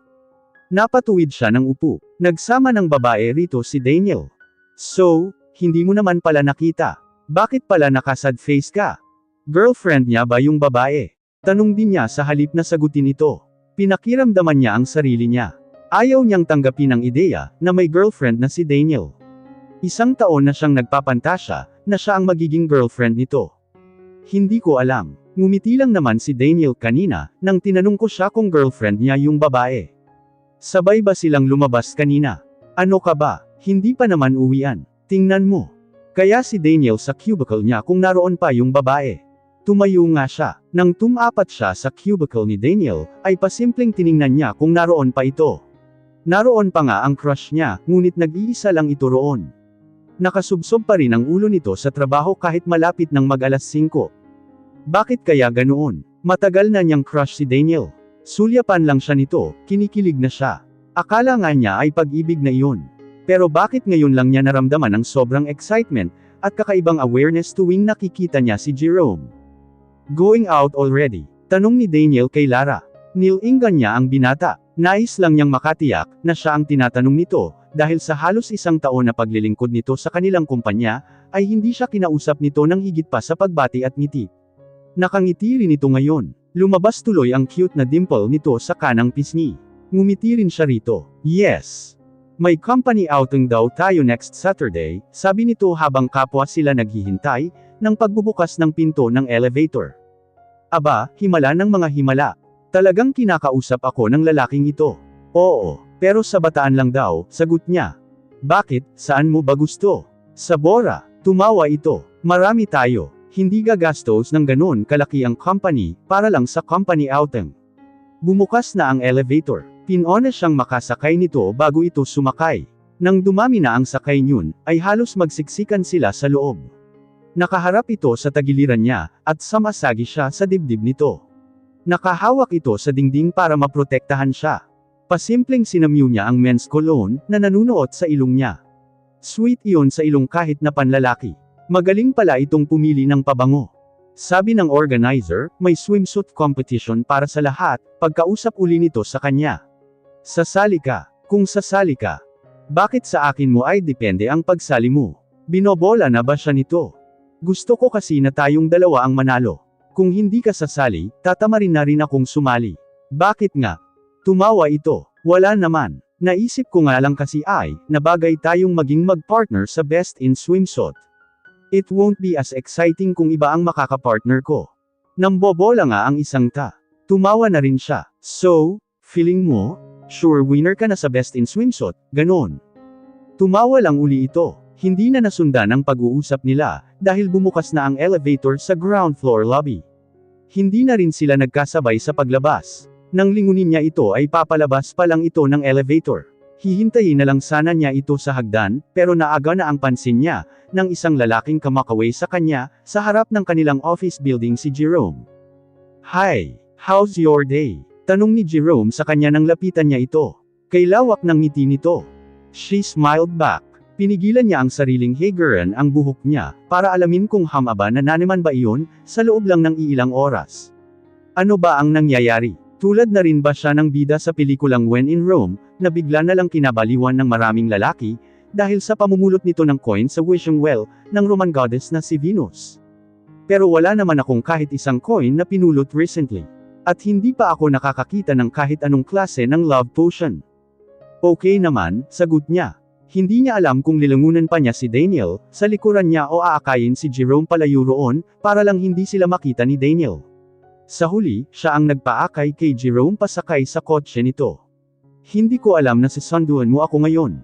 Napatuwid siya ng upo. Nagsama ng babae rito si Daniel. So, hindi mo naman pala nakita. Bakit pala nakasad face ka? Girlfriend niya ba yung babae? Tanong din niya sa halip na sagutin ito. Pinakiramdaman niya ang sarili niya. Ayaw niyang tanggapin ang ideya, na may girlfriend na si Daniel. Isang taon na siyang nagpapantasya, na siya ang magiging girlfriend nito. Hindi ko alam. Ngumiti lang naman si Daniel kanina, nang tinanong ko siya kung girlfriend niya yung babae. Sabay ba silang lumabas kanina? Ano ka ba? Hindi pa naman uwian. Tingnan mo. Kaya si Daniel sa cubicle niya kung naroon pa yung babae. Tumayo nga siya. Nang tumapat siya sa cubicle ni Daniel, ay pasimpleng tiningnan niya kung naroon pa ito. Naroon pa nga ang crush niya, ngunit nag-iisa lang ito roon. Nakasubsob pa rin ang ulo nito sa trabaho kahit malapit ng mag-alas 5. Bakit kaya ganoon? Matagal na niyang crush si Daniel. Sulyapan lang siya nito, kinikilig na siya. Akala nga niya ay pag-ibig na iyon. Pero bakit ngayon lang niya naramdaman ang sobrang excitement, at kakaibang awareness tuwing nakikita niya si Jerome? Going out already? Tanong ni Daniel kay Lara. Nilingan niya ang binata. Nais lang niyang makatiyak, na siya ang tinatanong nito, dahil sa halos isang taon na paglilingkod nito sa kanilang kumpanya, ay hindi siya kinausap nito ng higit pa sa pagbati at ngiti. Nakangiti rin ito ngayon. Lumabas tuloy ang cute na dimple nito sa kanang pisngi. Ngumiti rin siya rito. Yes. May company outing daw tayo next Saturday, sabi nito habang kapwa sila naghihintay, ng pagbubukas ng pinto ng elevator. Aba, himala ng mga himala. Talagang kinakausap ako ng lalaking ito. Oo, pero sa Bataan lang daw, sagot niya. Bakit, saan mo ba gusto? Sa Bora, tumawa ito. Marami tayo. Hindi gagastos ng ganun kalaki ang company, para lang sa company outing. Bumukas na ang elevator. Pinuna siyang makasakay nito bago ito sumakay. Nang dumami na ang sakay niyon, ay halos magsiksikan sila sa loob. Nakaharap ito sa tagiliran niya, at samasagi siya sa dibdib nito. Nakahawak ito sa dingding para maprotektahan siya. Pasimpleng sinamyu niya ang men's cologne, na nanunuot sa ilong niya. Sweet iyon sa ilong kahit na panlalaki. Magaling pala itong pumili ng pabango. Sabi ng organizer, may swimsuit competition para sa lahat, pagkausap uli nito sa kanya. Sasali ka. Kung sasali ka. Bakit sa akin mo ay depende ang pagsali mo? Binobola na ba siya nito? Gusto ko kasi na tayong dalawa ang manalo. Kung hindi ka sasali, tatamarin na rin akong sumali. Bakit nga? Tumawa ito. Wala naman. Naisip ko nga lang kasi ay, na bagay tayong maging mag-partner sa Best in Swimsuit. It won't be as exciting kung iba ang makakapartner ko. Nambobola nga ang isang ta. Tumawa na rin siya. So, feeling mo? Sure winner ka na sa Best in Swimsuit, ganon. Tumawa lang uli ito. Hindi na nasundan ang pag-uusap nila, dahil bumukas na ang elevator sa ground floor lobby. Hindi na rin sila nagkasabay sa paglabas. Nang lingunin niya ito ay papalabas pa lang ito ng elevator. Hihintayin na lang sana niya ito sa hagdan, pero naaga na ang pansin niya, ng isang lalaking kamakaway sa kanya, sa harap ng kanilang office building si Jerome. Hi, how's your day? Tanong ni Jerome sa kanya nang lapitan niya ito. Kay lawak ng ngiti nito. She smiled back. Pinigilan niya ang sariling higaran ang buhok niya, para alamin kung hamaba na naman ba iyon, sa loob lang ng iilang oras. Ano ba ang nangyayari? Tulad na rin ba siya ng bida sa pelikulang When in Rome, na bigla na lang kinabaliwan ng maraming lalaki, dahil sa pamumulot nito ng coin sa wishing well, ng Roman goddess na si Venus. Pero wala naman akong kahit isang coin na pinulot recently. At hindi pa ako nakakakita ng kahit anong klase ng love potion. Okay naman, sagot niya. Hindi niya alam kung lilangunan pa niya si Daniel, sa likuran niya o aakayin si Jerome palayo roon, para lang hindi sila makita ni Daniel. Sa huli, siya ang nagpaakay kay Jerome pasakay sa kotse nito. Hindi ko alam na sisunduan mo ako ngayon.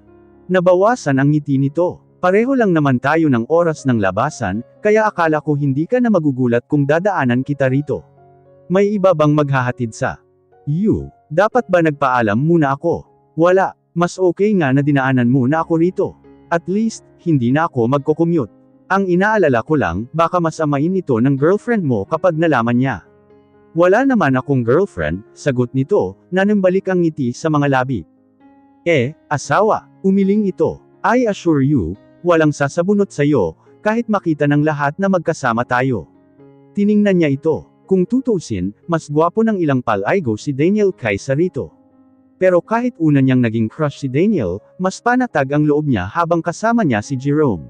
Nabawasan ang ngiti nito. Pareho lang naman tayo ng oras ng labasan, kaya akala ko hindi ka na magugulat kung dadaanan kita rito. May iba bang maghahatid sa you? Dapat ba nagpaalam muna ako? Wala. Mas okay nga na dinaanan muna ako rito. At least, hindi na ako magko-commute. Ang inaalala ko lang, baka masamain ito ng girlfriend mo kapag nalaman niya. Wala naman akong girlfriend, sagot nito, na nambalik ang ngiti sa mga labi. Asawa, umiling ito. I assure you, walang sasabunot sa'yo, kahit makita ng lahat na magkasama tayo. Tiningnan niya ito. Kung tutusin, mas gwapo ng ilang palaygo si Daniel kaysa rito. Pero kahit una niyang naging crush si Daniel, mas panatag ang loob niya habang kasama niya si Jerome.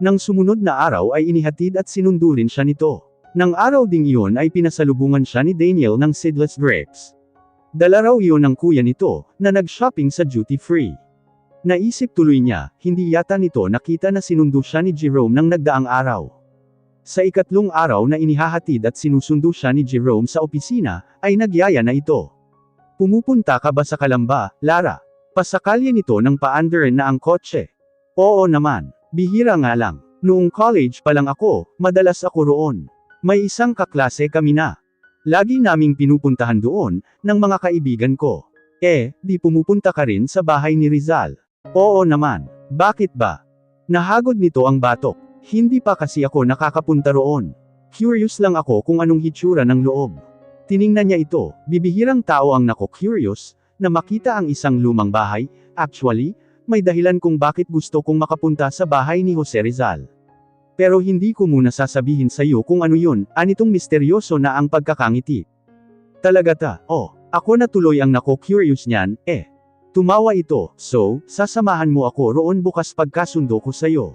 Nang sumunod na araw ay inihatid at sinundo rin siya nito. Nang araw ding iyon ay pinasalubungan siya ni Daniel ng seedless grapes. Dala raw iyon ng kuya nito, na nag-shopping sa duty free. Naisip tuloy niya, hindi yata nito nakita na sinundo siya ni Jerome nang nagdaang araw. Sa ikatlong araw na inihahatid at sinusundo siya ni Jerome sa opisina, ay nagyaya na ito. Pumupunta ka ba sa Kalamba, Lara? Pasakalya nito ng paandarin na ang kotse. Oo naman, bihira nga lang. Noong college pa lang ako, madalas ako roon. May isang kaklase kami na. Lagi naming pinupuntahan doon, ng mga kaibigan ko. Di pumupunta ka rin sa bahay ni Rizal? Oo naman. Bakit ba? Nahagod nito ang batok. Hindi pa kasi ako nakakapunta roon. Curious lang ako kung anong hitsura ng loob. Tiningnan niya ito, bibihirang tao ang nako-curious, na makita ang isang lumang bahay. Actually, may dahilan kung bakit gusto kong makapunta sa bahay ni Jose Rizal. Pero hindi ko muna sasabihin sa iyo kung ano yun, anitong misteryoso na ang pagkakangiti. Talaga ta, ako na tuloy ang nako-curious niyan, Tumawa ito, so, sasamahan mo ako roon bukas pagkasundo ko sa'yo.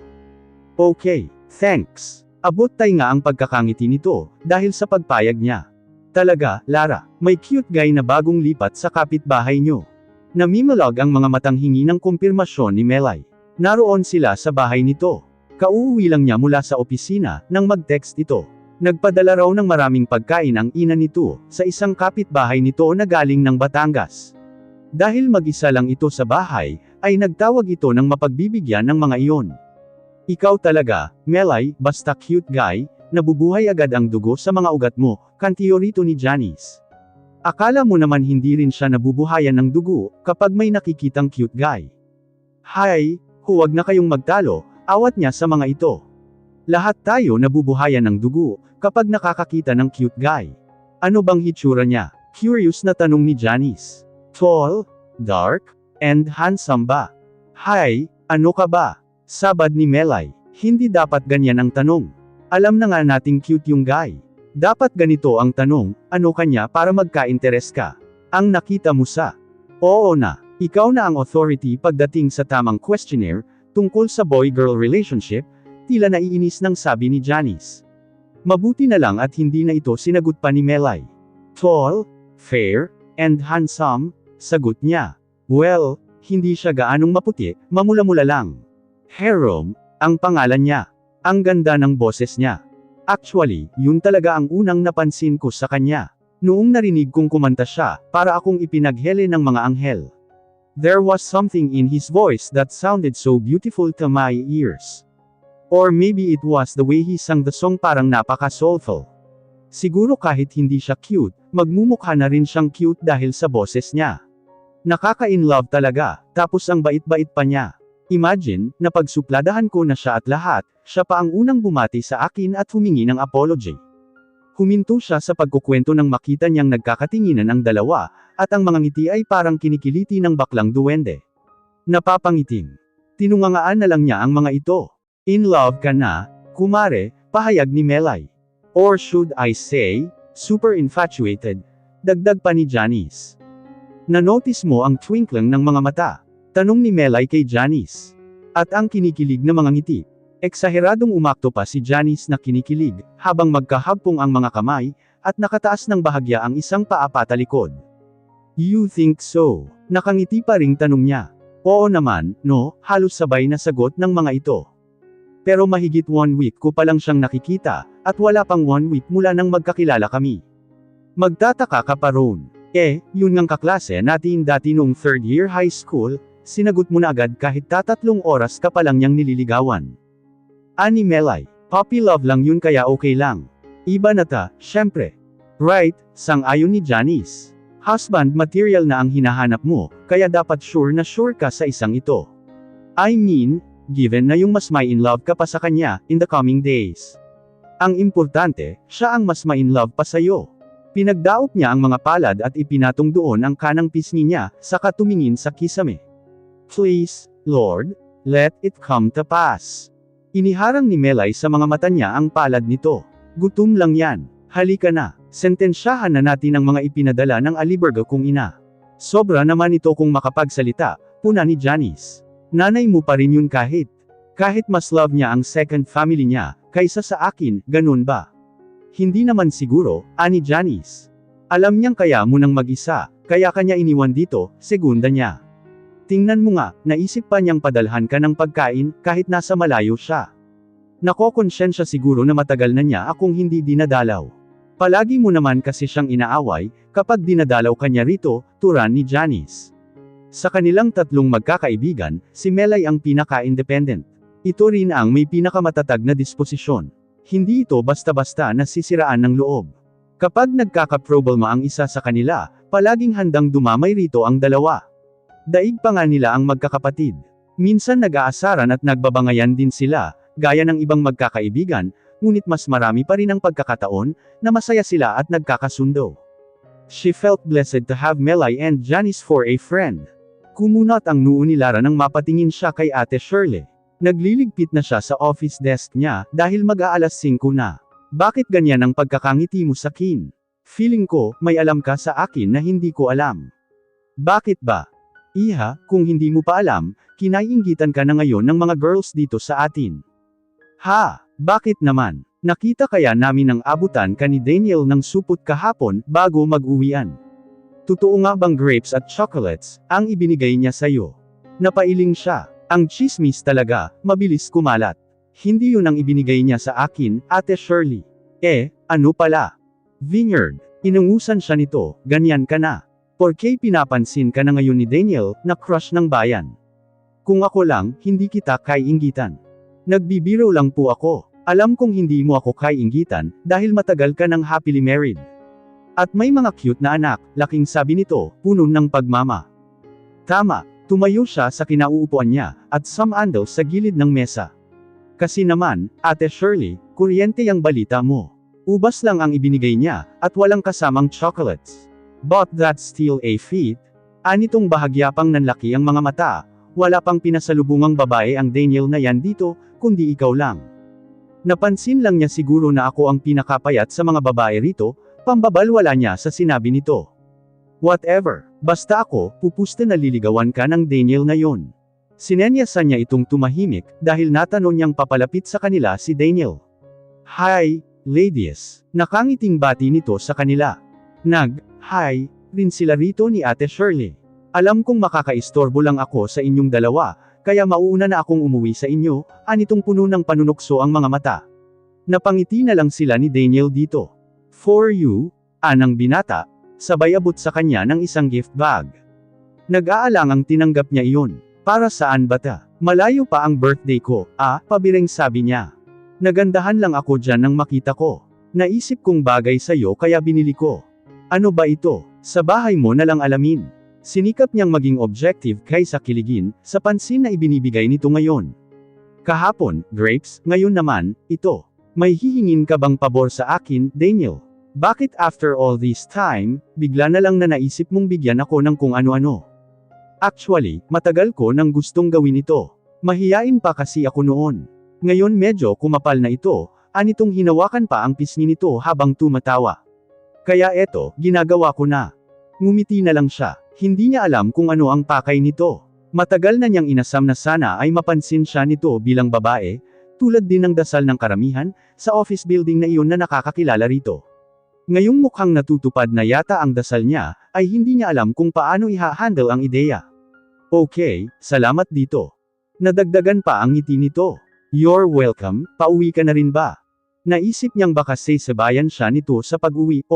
Okay, thanks. Abot tay nga ang pagkakangiti nito, dahil sa pagpayag niya. Talaga, Lara, may cute guy na bagong lipat sa kapitbahay nyo. Namimalag ang mga matang hingi ng kumpirmasyon ni Melay. Naroon sila sa bahay nito. Kauuwi lang niya mula sa opisina, nang mag-text ito. Nagpadala raw ng maraming pagkain ang ina nito, sa isang kapitbahay nito na galing ng Batangas. Dahil mag-isa lang ito sa bahay, ay nagtawag ito ng mapagbibigyan ng mga iyon. Ikaw talaga, Melay, basta cute guy, nabubuhay agad ang dugo sa mga ugat mo, kantiyo rito ni Janice. Akala mo naman hindi rin siya nabubuhayan ng dugo, kapag may nakikitang cute guy. Hay, huwag na kayong magtalo, awat niya sa mga ito. Lahat tayo nabubuhayan ng dugo, kapag nakakakita ng cute guy. Ano bang hitsura niya? Curious na tanong ni Janice. Tall, dark, and handsome ba? Hay, ano ka ba? Sabad ni Melay. Hindi dapat ganyan ang tanong. Alam na nga nating cute yung guy. Dapat ganito ang tanong, ano kanya para magka-interes ka? Ang nakita mo sa? Oo na, ikaw na ang authority pagdating sa tamang questionnaire, tungkol sa boy-girl relationship, tila naiinis ng sabi ni Janice. Mabuti na lang at hindi na ito sinagot pa ni Melay. Tall, fair, and handsome, sagot niya. Well, hindi siya gaanong maputi, mamula-mula lang. Jerome, ang pangalan niya. Ang ganda ng boses niya. Actually, yun talaga ang unang napansin ko sa kanya. Noong narinig kong kumanta siya, para akong ipinaghele ng mga anghel. There was something in his voice that sounded so beautiful to my ears. Or maybe it was the way he sang the song, parang napaka-soulful. Siguro kahit hindi siya cute, magmumukha na rin siyang cute dahil sa boses niya. Nakaka-in-love talaga, tapos ang bait-bait pa niya. Imagine, napagsupladahan ko na siya at lahat, siya pa ang unang bumati sa akin at humingi ng apology. Huminto siya sa pagkukwento nang makita niyang nagkakatinginan ang dalawa, at ang mga ngiti ay parang kinikiliti ng baklang duwende. Napapangiting. Tinungangaan na lang niya ang mga ito. In love ka na, kumare, pahayag ni Melay. Or should I say, super infatuated, dagdag pa ni Janice. Na-notice mo ang twinkling ng mga mata? Tanong ni Melay kay Janice. At ang kinikilig na mga ngiti. Eksaheradong umakto pa si Janice na kinikilig, habang magkahagpong ang mga kamay, at nakataas ng bahagya ang isang paa patalikod. You think so? Nakangiti pa ring tanong niya. Oo naman, no, halos sabay na sagot ng mga ito. Pero mahigit 1 week ko pa lang siyang nakikita, at wala pang 1 week mula nang magkakilala kami. Magtataka ka pa ron. Yun ngang kaklase natin dati noong 3rd year high school, sinagot mo na agad kahit 3 oras ka pa lang niyang nililigawan. Ani Melay, puppy love lang yun kaya okay lang. Iba na ta, syempre. Right, sang-ayon ni Janice. Husband material na ang hinahanap mo, kaya dapat sure na sure ka sa isang ito. I mean, given na yung mas may in love ka pa sa kanya, in the coming days. Ang importante, siya ang mas may in love pa sa'yo. Pinagdaop niya ang mga palad at ipinatong doon ang kanang pisngi niya, saka tumingin sa kisame. Please, Lord, let it come to pass. Iniharang ni Melay sa mga mata niya ang palad nito. Gutom lang yan. Halika na. Sentensyahan na natin ang mga ipinadala ng alibergo kong ina. Sobra naman ito kung makapagsalita, puna ni Janice. Nanay mo pa rin yun kahit mas love niya ang second family niya, kaysa sa akin, ganun ba? Hindi naman siguro, ani Janice. Alam niyang kaya mo nang mag-isa, kaya kanya iniwan dito, segunda niya. Tingnan mo nga, naisip pa niyang padalhan ka ng pagkain, kahit nasa malayo siya. Nakokonsensya siguro na matagal na niya akong hindi dinadalaw. Palagi mo naman kasi siyang inaaway, kapag dinadalaw ka niya rito, turan ni Janice. Sa kanilang tatlong magkakaibigan, si Melay ang pinaka-independent. Ito rin ang may pinakamatatag na disposisyon. Hindi ito basta-basta nasisiraan ng loob. Kapag nagkakaproblema ang isa sa kanila, palaging handang dumamay rito ang dalawa. Daig pa nga nila ang magkakapatid. Minsan nag-aasaran at nagbabangayan din sila, gaya ng ibang magkakaibigan, ngunit mas marami pa rin ang pagkakataon, na masaya sila at nagkakasundo. She felt blessed to have Melay and Janice for a friend. Kumunat ang noo ni Lara nang mapatingin siya kay Ate Shirley. Nagliligpit na siya sa office desk niya, dahil mag-aalas 5 na. Bakit ganyan ang pagkakangiti mo sa akin? Feeling ko, may alam ka sa akin na hindi ko alam. Bakit ba? Iha, kung hindi mo pa alam, kinaiinggitan ka na ngayon ng mga girls dito sa atin. Ha, bakit naman? Nakita kaya namin ang abutan ka ni Daniel ng supot kahapon, bago mag-uwian. Totoo nga bang grapes at chocolates, ang ibinigay niya sa'yo? Napailing siya. Ang chismis talaga, mabilis kumalat. Hindi yun ang ibinigay niya sa akin, Ate Shirley. Ano pala? Vineyard. Inungusan siya nito, ganyan ka na. Porke pinapansin ka na ngayon ni Daniel, na crush ng bayan. Kung ako lang, hindi kita kaiinggitan. Nagbibiro lang po ako. Alam kong hindi mo ako kaiinggitan, dahil matagal ka ng happily married. At may mga cute na anak, laking sabi nito, puno ng pagmama. Tama, tumayo siya sa kinauupuan niya, at sumandal sa gilid ng mesa. Kasi naman, Ate Shirley, kuryente ang balita mo. Ubas lang ang ibinigay niya, at walang kasamang chocolates. But that's still a feat. Anitong bahagya pang nanlaki ang mga mata, wala pang pinasalubungang babae ang Daniel na yan dito, kundi ikaw lang. Napansin lang niya siguro na ako ang pinakapayat sa mga babae rito, pambabalwala niya sa sinabi nito. Whatever, basta ako, pupusta na liligawan ka ng Daniel na yon. Sinenyasan niya itong tumahimik, dahil natanong niyang papalapit sa kanila si Daniel. Hi, ladies. Nakangiting bati nito sa kanila. Hi, rin sila rito ni Ate Shirley. Alam kong makakaistorbo lang ako sa inyong dalawa, kaya mauuna na akong umuwi sa inyo, anitong puno ng panunokso ang mga mata. Napangiti na lang sila ni Daniel dito. For you, anang binata, sabay abot sa kanya ng isang gift bag. Nag-aalangang tinanggap niya iyon. Para saan ba ta? Malayo pa ang birthday ko, pabireng sabi niya. Nagandahan lang ako dyan nang makita ko. Naisip kong bagay sa'yo kaya binili ko. Ano ba ito? Sa bahay mo na lang alamin. Sinikap niyang maging objective kaysa kiligin, sa pansin na ibinibigay nito ngayon. Kahapon, grapes, ngayon naman, ito. May hihingin ka bang pabor sa akin, Daniel? Bakit after all this time, bigla na lang na naisip mong bigyan ako ng kung ano-ano? Actually, matagal ko nang gustong gawin ito. Mahiyain pa kasi ako noon. Ngayon medyo kumapal na ito, anitong hinawakan pa ang pisngi nito habang tumatawa. Kaya eto, ginagawa ko na. Ngumiti na lang siya, hindi niya alam kung ano ang pakay nito. Matagal na niyang inasam na sana ay mapansin siya nito bilang babae, tulad din ng dasal ng karamihan, sa office building na iyon na nakakakilala rito. Ngayong mukhang natutupad na yata ang dasal niya, ay hindi niya alam kung paano iha-handle ang ideya. Okay, salamat dito. Nadagdagan pa ang ngiti nito. You're welcome, pauwi ka na rin ba? Naisip niyang baka sabayan siya nito sa pag-uwi.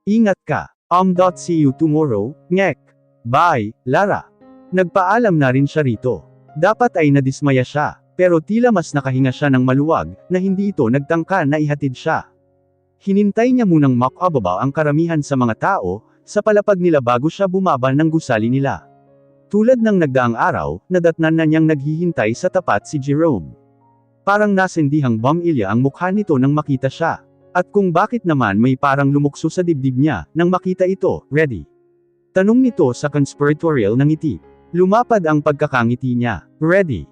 Ingat ka. See you tomorrow, ngek. Bye, Lara. Nagpaalam na rin siya rito. Dapat ay nadismaya siya, pero tila mas nakahinga siya ng maluwag, na hindi ito nagtangka na ihatid siya. Hinintay niya munang makababa ang karamihan sa mga tao, sa palapag nila bago siya bumaba ng gusali nila. Tulad ng nagdaang araw, nadatnan na niyang naghihintay sa tapat si Jerome. Parang nasindihang bumilya ang mukha nito nang makita siya. At kung bakit naman may parang lumukso sa dibdib niya, nang makita ito, ready? Tanong nito sa conspiratorial na ngiti. Lumapad ang pagkakangiti niya. Ready?